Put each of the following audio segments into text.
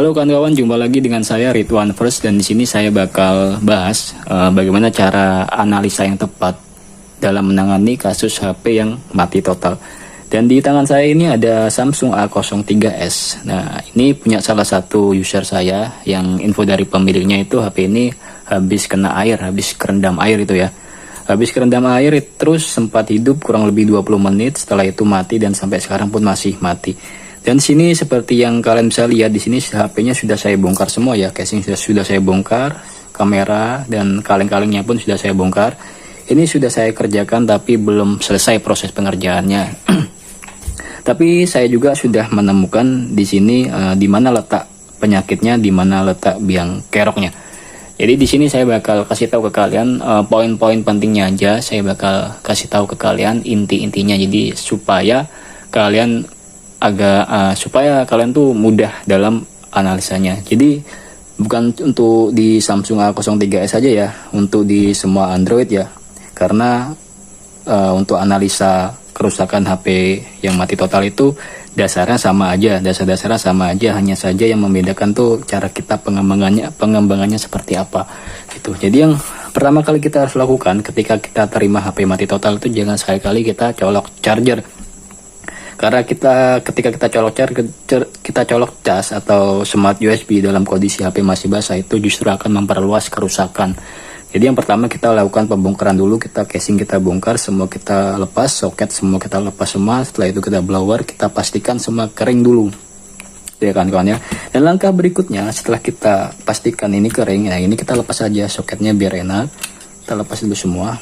Halo kawan-kawan, jumpa lagi dengan saya Ridwan First, dan di sini saya bakal bahas bagaimana cara analisa yang tepat dalam menangani kasus HP yang mati total. Dan di tangan saya ini ada Samsung A03s. Nah, ini punya salah satu user saya yang info dari pemiliknya itu HP ini habis kena air, habis kerendam air itu ya. Habis kerendam air terus sempat hidup kurang lebih 20 menit, setelah itu mati dan sampai sekarang pun masih mati. Dan sini seperti yang kalian bisa lihat di sini HP-nya sudah saya bongkar semua ya, casing sudah saya bongkar, kamera dan kaleng-kalengnya pun sudah saya bongkar. Ini sudah saya kerjakan tapi belum selesai proses pengerjaannya. Tapi saya juga sudah menemukan di sini di mana letak penyakitnya, di mana letak biang keroknya. Jadi di sini saya bakal kasih tahu ke kalian poin-poin pentingnya aja. Saya bakal kasih tahu ke kalian inti-intinya. Jadi supaya kalian supaya kalian tuh mudah dalam analisanya. Jadi bukan untuk di Samsung A03s saja ya, untuk di semua Android ya. Karena untuk analisa kerusakan HP yang mati total itu dasarnya sama aja, dasarnya sama aja, hanya saja yang membedakan tuh cara kita pengembangannya seperti apa gitu. Jadi yang pertama kali kita harus lakukan ketika kita terima HP mati total itu jangan sekali-kali kita colok charger. Karena ketika kita colok cas atau smart USB dalam kondisi HP masih basah, itu justru akan memperluas kerusakan. Jadi yang pertama kita lakukan pembongkaran dulu, casing kita bongkar, semua kita lepas, soket semua kita lepas semua. Setelah itu kita blower, kita pastikan semua kering dulu, ya kan kawan ya. Dan langkah berikutnya setelah kita pastikan ini kering, nah ini kita lepas aja soketnya biar enak. Kita lepas dulu semua.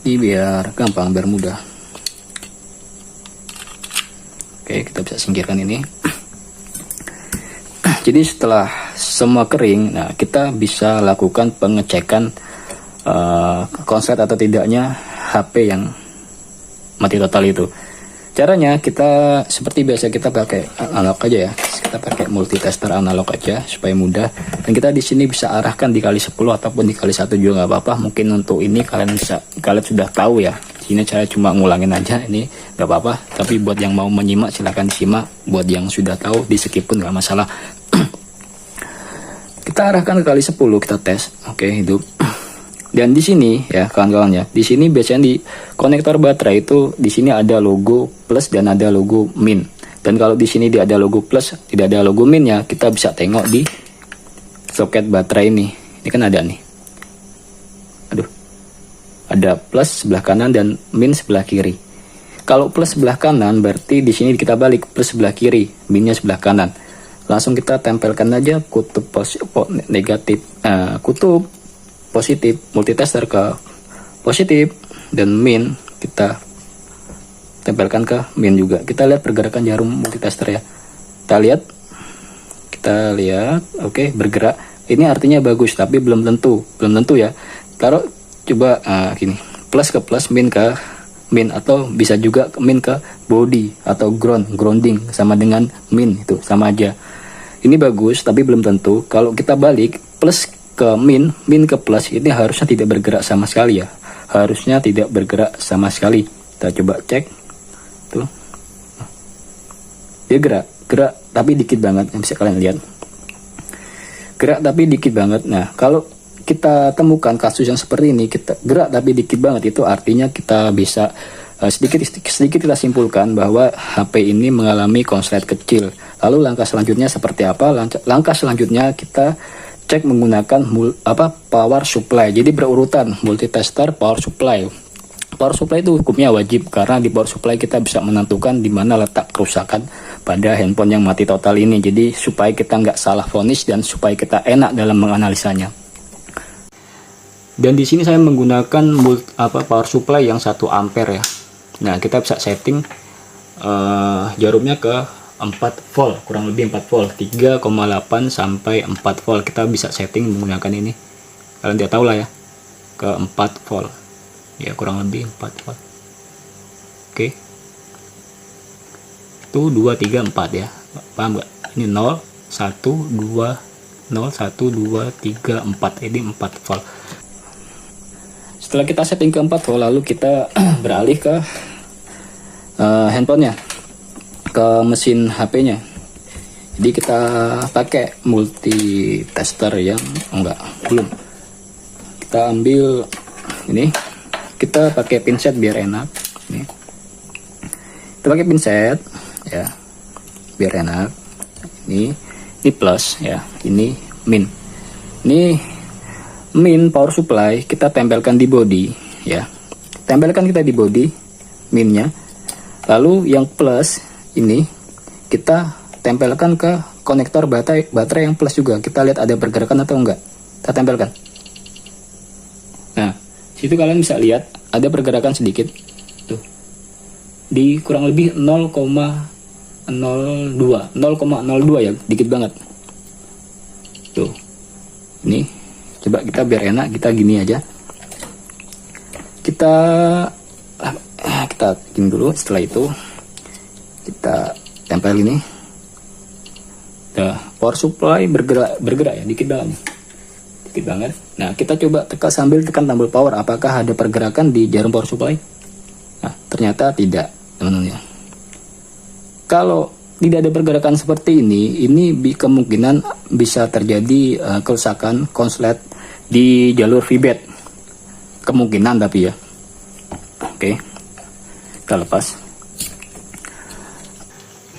Biar gampang, biar mudah. Oke, kita bisa singkirkan ini. Jadi setelah semua kering, nah kita bisa lakukan pengecekan konslet atau tidaknya HP yang mati total itu. Caranya kita seperti biasa, kita pakai analog aja ya. Kita pakai multitester analog aja supaya mudah. Dan kita di sini bisa arahkan dikali 10 ataupun dikali 1 juga nggak apa-apa. Mungkin untuk ini kalian sudah tahu ya. Sini saya cuma ngulangin aja, ini nggak apa-apa. Tapi buat yang mau menyimak silahkan disimak. Buat yang sudah tahu di skip pun nggak masalah. Kita arahkan kali 10, kita tes. Oke, hidup. Dan di sini ya kawan-kawan ya, di sini biasanya di konektor baterai itu di sini ada logo plus dan ada logo min. Dan kalau di sini dia ada logo plus, tidak ada logo min ya, kita bisa tengok di soket baterai ini. Ini kan ada nih. Aduh. Ada plus sebelah kanan dan min sebelah kiri. Kalau plus sebelah kanan berarti di sini kita balik, plus sebelah kiri, minnya sebelah kanan. Langsung kita tempelkan aja kutub kutub positif, multitester ke positif, dan min kita tempelkan ke min juga. Kita lihat pergerakan jarum multitester ya. Kita lihat, oke, bergerak. Ini artinya bagus, tapi belum tentu ya. Taruh coba gini, plus ke plus, min ke min, atau bisa juga min ke body atau grounding sama dengan min, itu sama aja. Ini bagus, tapi belum tentu. Kalau kita balik plus ke min ke plus, ini harusnya tidak bergerak sama sekali ya. Harusnya tidak bergerak sama sekali. Kita coba cek. Tuh. Dia gerak tapi dikit banget, yang bisa kalian lihat. Gerak tapi dikit banget. Nah, kalau kita temukan kasus yang seperti ini, kita gerak tapi dikit banget, itu artinya kita bisa sedikit kita simpulkan bahwa HP ini mengalami konslet kecil. Lalu langkah selanjutnya seperti apa? Langkah selanjutnya kita cek menggunakan power supply. Jadi berurutan, multitester, power supply. Power supply itu hukumnya wajib, karena di power supply kita bisa menentukan di mana letak kerusakan pada handphone yang mati total ini. Jadi supaya kita nggak salah vonis dan supaya kita enak dalam menganalisanya. Dan di sini saya menggunakan power supply yang 1 ampere ya. Nah, kita bisa setting jarumnya ke 4 volt, kurang lebih 4 volt, 3,8 sampai 4 volt. Kita bisa setting menggunakan ini. Kalian tidak tahu lah ya, ke 4 volt. Ya, kurang lebih 4 volt. Oke. Itu 2, 3, 4 ya. Paham nggak? Ini 0, 1, 2, 0, 1, 2, 3, 4. Ini 4 volt. Setelah kita setting ke 4 volt, lalu kita beralih ke handphonenya. ke mesin HP-nya. Jadi kita pakai multi tester yang belum. Kita ambil ini, kita pakai pinset biar enak. Ini. Kita pakai pinset ya, biar enak. Ini plus ya, ini min. Ini min power supply kita tempelkan di body ya. Tempelkan kita di body minnya. Lalu yang plus ini kita tempelkan ke konektor baterai yang plus juga. Kita lihat ada pergerakan atau enggak. Kita tempelkan. Nah, situ kalian bisa lihat ada pergerakan sedikit. Tuh. Di kurang lebih 0,02 ya, dikit banget. Tuh. Ini coba kita biar enak, kita gini aja. Kita gini dulu, setelah itu kita tempel ini. Nah, power supply bergerak ya, dikit banget. Nah, kita coba sambil tekan tombol power, apakah ada pergerakan di jarum power supply? Nah, ternyata tidak, teman-teman ya. Kalau tidak ada pergerakan seperti ini kemungkinan bisa terjadi kerusakan konslet di jalur feedback. Kemungkinan tapi ya. Oke, kita lepas.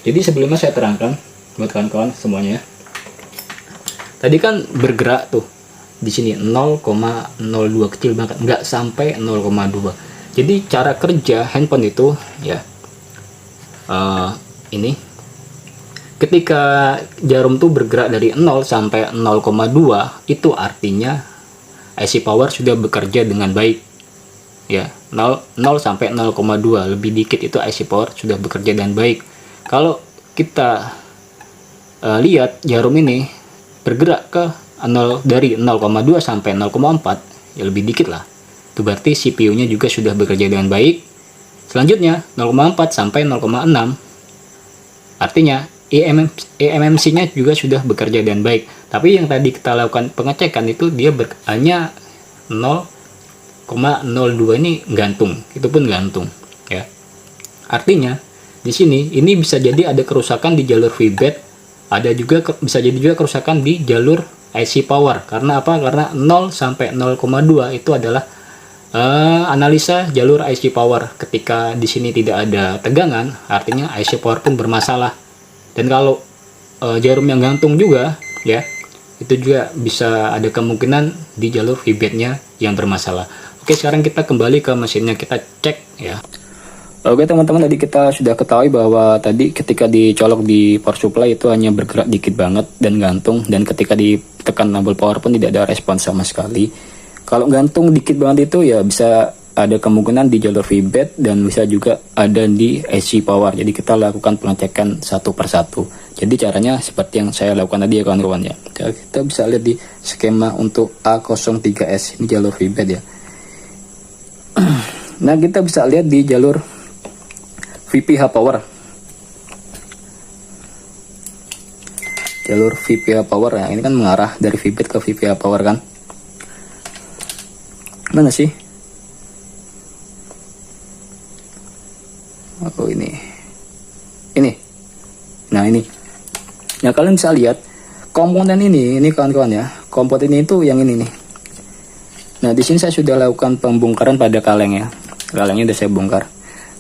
Jadi sebelumnya saya terangkan buat kawan-kawan semuanya. Tadi kan bergerak tuh di sini 0,02, kecil banget, nggak sampai 0,2. Jadi cara kerja handphone itu ya ini ketika jarum tuh bergerak dari 0 sampai 0,2 itu artinya IC power sudah bekerja dengan baik ya. 0 sampai 0,2 lebih dikit itu IC power sudah bekerja dengan baik. Kalau kita lihat jarum ini bergerak ke dari 0,2 sampai 0,4 ya, lebih dikit lah, itu berarti CPU-nya juga sudah bekerja dengan baik. Selanjutnya 0,4 sampai 0,6 artinya eMMC-nya juga sudah bekerja dengan baik. Tapi yang tadi kita lakukan pengecekan itu dia hanya 0,02 ini gantung, itu pun gantung ya. Artinya di sini ini bisa jadi ada kerusakan di jalur feedback, bisa jadi juga kerusakan di jalur IC power. Karena apa? Karena 0 sampai 0,2 itu adalah analisa jalur IC power. Ketika di sini tidak ada tegangan, artinya IC power pun bermasalah. Dan kalau jarum yang gantung juga ya, itu juga bisa ada kemungkinan di jalur feedbacknya yang bermasalah. Oke, sekarang kita kembali ke mesinnya, kita cek ya. Oke teman-teman, tadi kita sudah ketahui bahwa tadi ketika dicolok di power supply itu hanya bergerak dikit banget dan gantung, dan ketika ditekan tombol power pun tidak ada respon sama sekali. Kalau gantung dikit banget itu ya bisa ada kemungkinan di jalur feedback dan bisa juga ada di IC power. Jadi kita lakukan pengecekan satu persatu. Jadi caranya seperti yang saya lakukan tadi ya kawan-kawan ya. Kita bisa lihat di skema untuk A03S, ini jalur feedback ya. Nah, kita bisa lihat di jalur VPH power. Jalur VPH power ya, ini kan mengarah dari feedback ke VPH power kan. Mana sih? Oh ini. Nah ini. Nah kalian bisa lihat komponen ini kawan-kawan ya. Komponen ini itu yang ini nih. Nah di sini saya sudah lakukan pembongkaran pada kaleng ya. Kalengnya udah saya bongkar.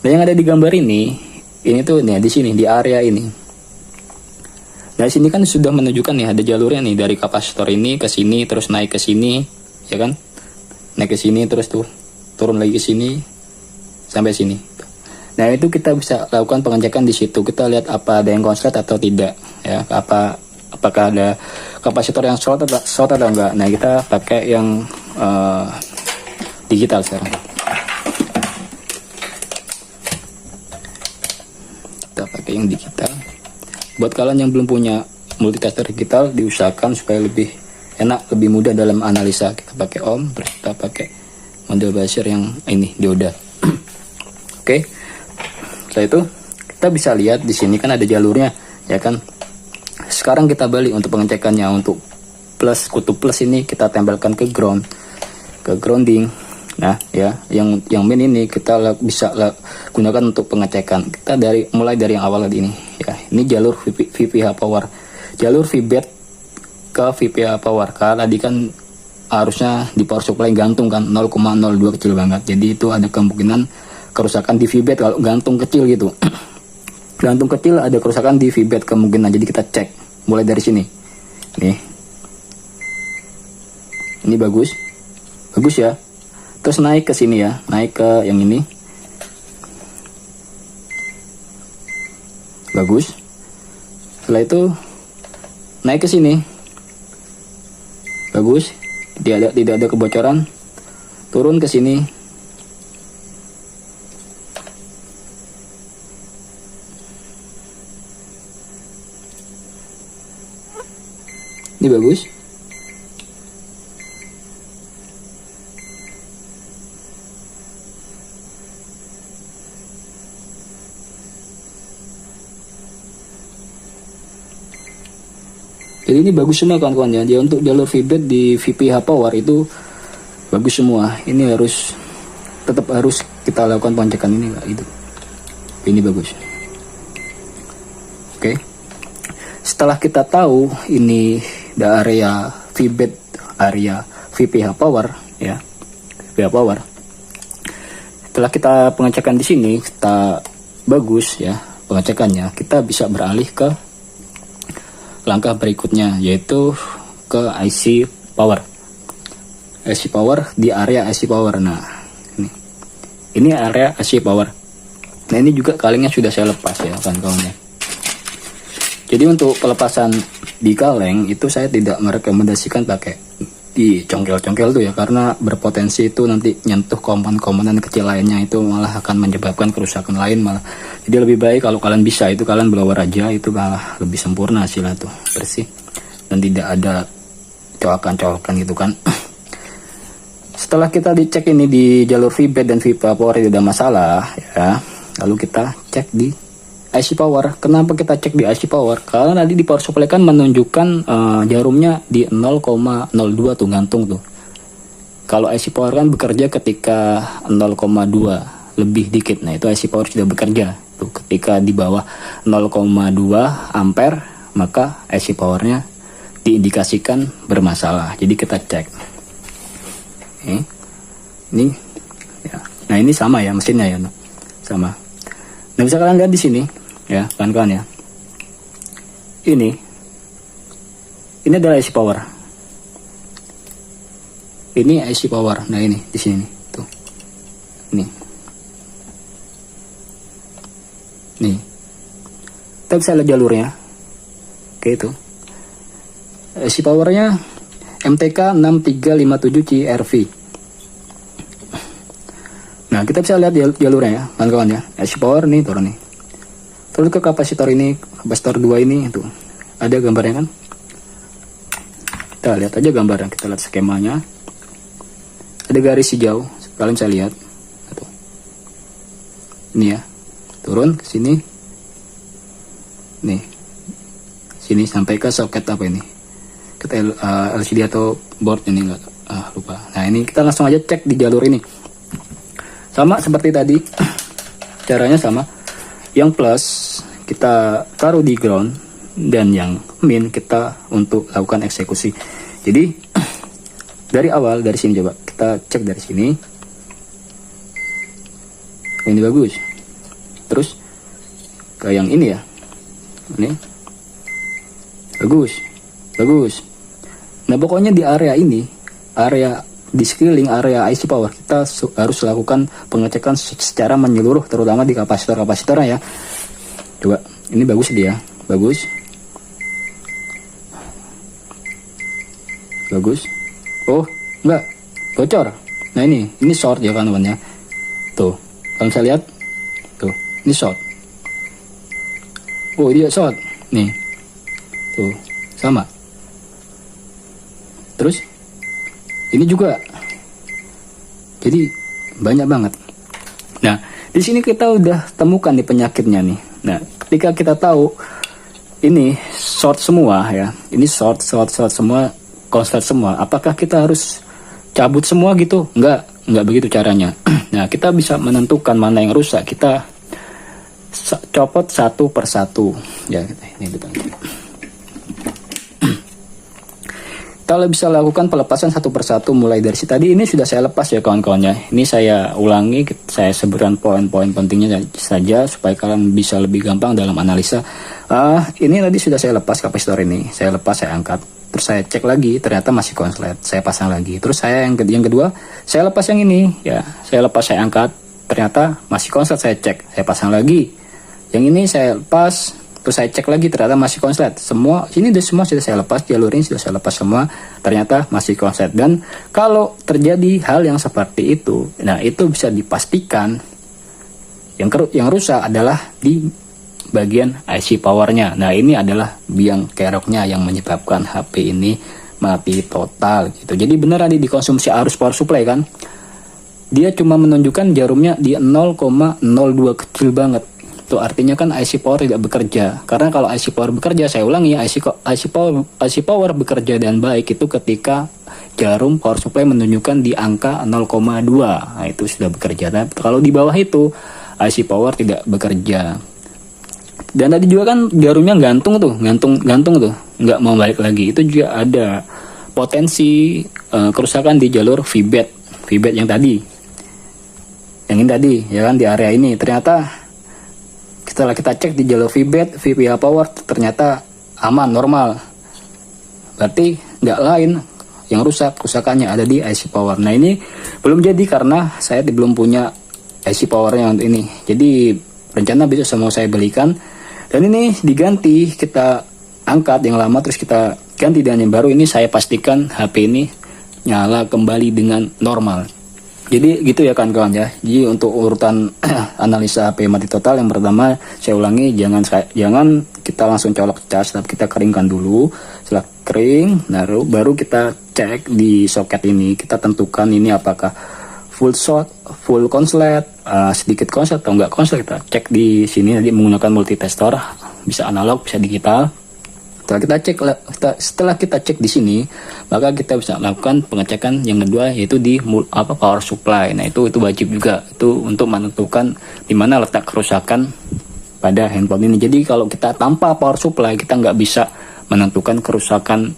Nah yang ada di gambar ini tuh nih di sini di area ini. Nah sini kan sudah menunjukkan nih ada jalurnya nih dari kapasitor ini ke sini terus naik ke sini, ya kan? Naik ke sini terus tuh turun lagi ke sini sampai sini. Nah itu kita bisa lakukan pengecekan di situ. Kita lihat apa ada yang konslet atau tidak, ya. Apakah ada kapasitor yang short atau enggak. Nah kita pakai yang digital sekarang. Kita pakai yang digital. Buat kalian yang belum punya multitester digital, diusahakan supaya lebih enak, lebih mudah dalam analisa. Kita pakai ohm, terus kita pakai model buzzer yang ini dioda. Oke. Setelah itu kita bisa lihat di sini kan ada jalurnya, ya kan. Sekarang kita balik untuk pengecekannya. Untuk plus, kutub plus ini kita tempelkan ke ground, ke grounding. Nah ya, yang main ini kita bisa gunakan untuk pengecekan. Kita mulai dari yang awal tadi ini ya. Ini jalur VPH power, jalur VBAT ke VPH power. Karena tadi kan harusnya di power supply gantung kan 0,02 kecil banget, jadi itu ada kemungkinan kerusakan di VBAT kalau gantung kecil gitu. Gantung kecil ada kerusakan di VBAT kemungkinan, jadi kita cek mulai dari sini nih. Ini bagus ya. Terus naik ke sini ya, naik ke yang ini. Bagus. Setelah itu naik ke sini. Bagus. Tidak ada kebocoran. Turun ke sini. Ini bagus. Jadi ini bagus semua kawan-kawan ya. Dia untuk jalur VBAT di VPH power itu bagus semua. Ini tetap harus kita lakukan pengecekan ini Kak, itu. Ini bagus. Oke. Setelah kita tahu ini area VBAT, area VPH power ya. VPH power. Setelah kita pengecekan di sini, kita bagus ya pengecekannya, kita bisa beralih ke langkah berikutnya, yaitu ke IC power. IC power di area IC power. Nah, ini area IC power. Nah, ini juga kalengnya sudah saya lepas ya kawan-kawan ya. Jadi untuk pelepasan di kaleng itu saya tidak merekomendasikan pakai di congkel-congkel tuh ya, karena berpotensi itu nanti nyentuh komponen-komponen kecil lainnya, itu malah akan menyebabkan kerusakan lain malah. Jadi lebih baik kalau kalian bisa itu kalian blower aja, itu malah lebih sempurna hasilnya tuh, bersih dan tidak ada coakan-coakan gitu kan. Setelah kita dicek ini di jalur VBAT dan VPH power tidak ada masalah ya, lalu kita cek di IC power. Kenapa kita cek di IC power? Karena tadi di power supply kan menunjukkan jarumnya di 0,02 tuh gantung tuh. Kalau IC power kan bekerja ketika 0,2 lebih dikit. Nah, itu IC power sudah bekerja. Tuh, ketika di bawah 0,2 ampere, maka IC powernya diindikasikan bermasalah. Jadi kita cek. Ini ya. Nah, ini sama ya mesinnya ya. Sama. Nah, bisa kalian lihat di sini ya, kawan-kawan ya. Ini adalah IC power. Ini IC power. Nah, ini di sini tuh. Nih. Kita bisa lihat jalurnya. Oke, itu. IC powernya MTK 6357 CRV. Nah, kita bisa lihat jalurnya ya, kawan-kawan ya. IC power nih turun nih. Terus ke kapasitor ini, kapasitor 2 ini tuh. Ada gambarnya kan? Kita lihat aja gambarnya, kita lihat skemanya. Ada garis hijau, kalian bisa lihat. Tuh. Ini ya. Turun ke sini. Nih. Sini sampai ke soket apa ini? Kita LCD atau board ini enggak lupa. Nah, ini kita langsung aja cek di jalur ini. Sama seperti tadi, caranya sama. Yang plus kita taruh di ground, dan yang min kita untuk lakukan eksekusi. Jadi dari awal, dari sini coba kita cek dari sini. Ini bagus. Terus ke yang ini ya, ini bagus. Nah, pokoknya di area ini, area di sekeliling area IC power, kita harus lakukan pengecekan secara menyeluruh, terutama di kapasitornya ya. Coba, ini bagus dia, bagus. Oh, enggak, bocor. Nah, ini short ya kawan-kawan ya. Tuh, kalau bisa lihat, tuh, ini short. Oh, dia short, nih, tuh, sama. Terus ini juga, jadi banyak banget. Nah, di sini kita udah temukan nih penyakitnya nih. Nah, ketika kita tahu ini short semua ya, ini short semua, konslet semua, apakah kita harus cabut semua gitu? Enggak, nggak begitu caranya. Nah, kita bisa menentukan mana yang rusak, kita copot satu persatu ya. Ini kita bisa lakukan pelepasan satu persatu mulai dari tadi. Ini sudah saya lepas ya kawan-kawannya. Ini saya ulangi, saya sebutkan poin-poin pentingnya saja supaya kalian bisa lebih gampang dalam analisa. Ini tadi sudah saya lepas kapasitor ini, saya lepas, saya angkat, terus saya cek lagi, ternyata masih konslet, saya pasang lagi. Terus saya yang kedua, saya lepas yang ini ya, saya lepas, saya angkat, ternyata masih konslet, saya cek, saya pasang lagi. Yang ini saya lepas, terus saya cek lagi, ternyata masih konslet. Semua ini semua sudah saya lepas, jalur ini sudah saya lepas semua, ternyata masih konslet. Dan kalau terjadi hal yang seperti itu, nah itu bisa dipastikan yang rusak adalah di bagian IC powernya. Nah, ini adalah biang keroknya yang menyebabkan HP ini mati total gitu. Jadi benar tadi dikonsumsi arus power supply kan, dia cuma menunjukkan jarumnya di 0,02 kecil banget. Itu artinya kan IC power tidak bekerja. Karena kalau IC power bekerja, saya ulangi, IC power bekerja dan baik itu ketika jarum power supply menunjukkan di angka 0,2. Nah, itu sudah bekerja. Nah, kalau di bawah itu IC power tidak bekerja. Dan tadi juga kan jarumnya gantung tuh, nggak mau balik lagi. Itu juga ada potensi kerusakan di jalur VBAT yang tadi, yang ini tadi ya kan, di area ini. Ternyata setelah kita cek di jalur VBAT, VPH power, ternyata aman, normal. Berarti nggak lain yang rusak, kerusakannya ada di IC power. Nah, ini belum jadi karena saya belum punya IC powernya untuk ini. Jadi rencana besok semua saya belikan. Dan ini diganti, kita angkat yang lama terus kita ganti dengan yang baru. Ini saya pastikan HP ini nyala kembali dengan normal. Jadi gitu ya kawan-kawan ya. Jadi untuk urutan analisa HP mati total, yang pertama saya ulangi, jangan kita langsung colok cas, tapi kita keringkan dulu. Setelah kering, baru kita cek di soket ini, kita tentukan ini apakah full konslet, sedikit konslet atau enggak konslet. Kita cek di sini tadi menggunakan multitester, bisa analog, bisa digital. Setelah kita cek di sini, maka kita bisa lakukan pengecekan yang kedua, yaitu di power supply. Nah, itu wajib juga, itu untuk menentukan di mana letak kerusakan pada handphone ini. Jadi kalau kita tanpa power supply, kita nggak bisa menentukan kerusakan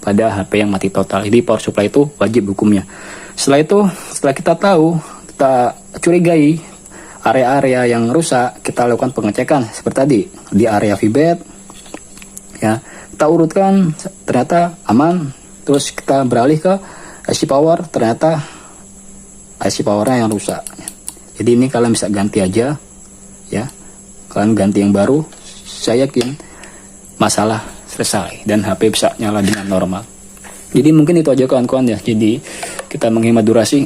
pada HP yang mati total. Jadi power supply itu wajib hukumnya. Setelah kita tahu, kita curigai area-area yang rusak, kita lakukan pengecekan seperti tadi di area VBAT ya, kita urutkan, ternyata aman. Terus kita beralih ke IC power, ternyata IC powernya yang rusak. Jadi ini kalian bisa ganti aja ya, kalian ganti yang baru, saya yakin masalah selesai dan HP bisa nyala dengan normal. Jadi mungkin itu aja kawan-kawan ya. Jadi kita menghemat durasi.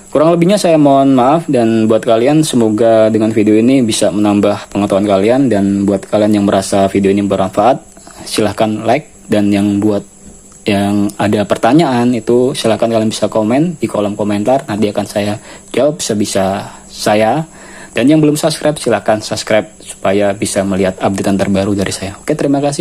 Kurang lebihnya saya mohon maaf, dan buat kalian semoga dengan video ini bisa menambah pengetahuan kalian. Dan buat kalian yang merasa video ini bermanfaat, silahkan like. Dan yang yang ada pertanyaan itu silahkan kalian bisa komen di kolom komentar. Nanti akan saya jawab sebisa saya. Dan yang belum subscribe silahkan subscribe supaya bisa melihat updatean terbaru dari saya. Oke, terima kasih.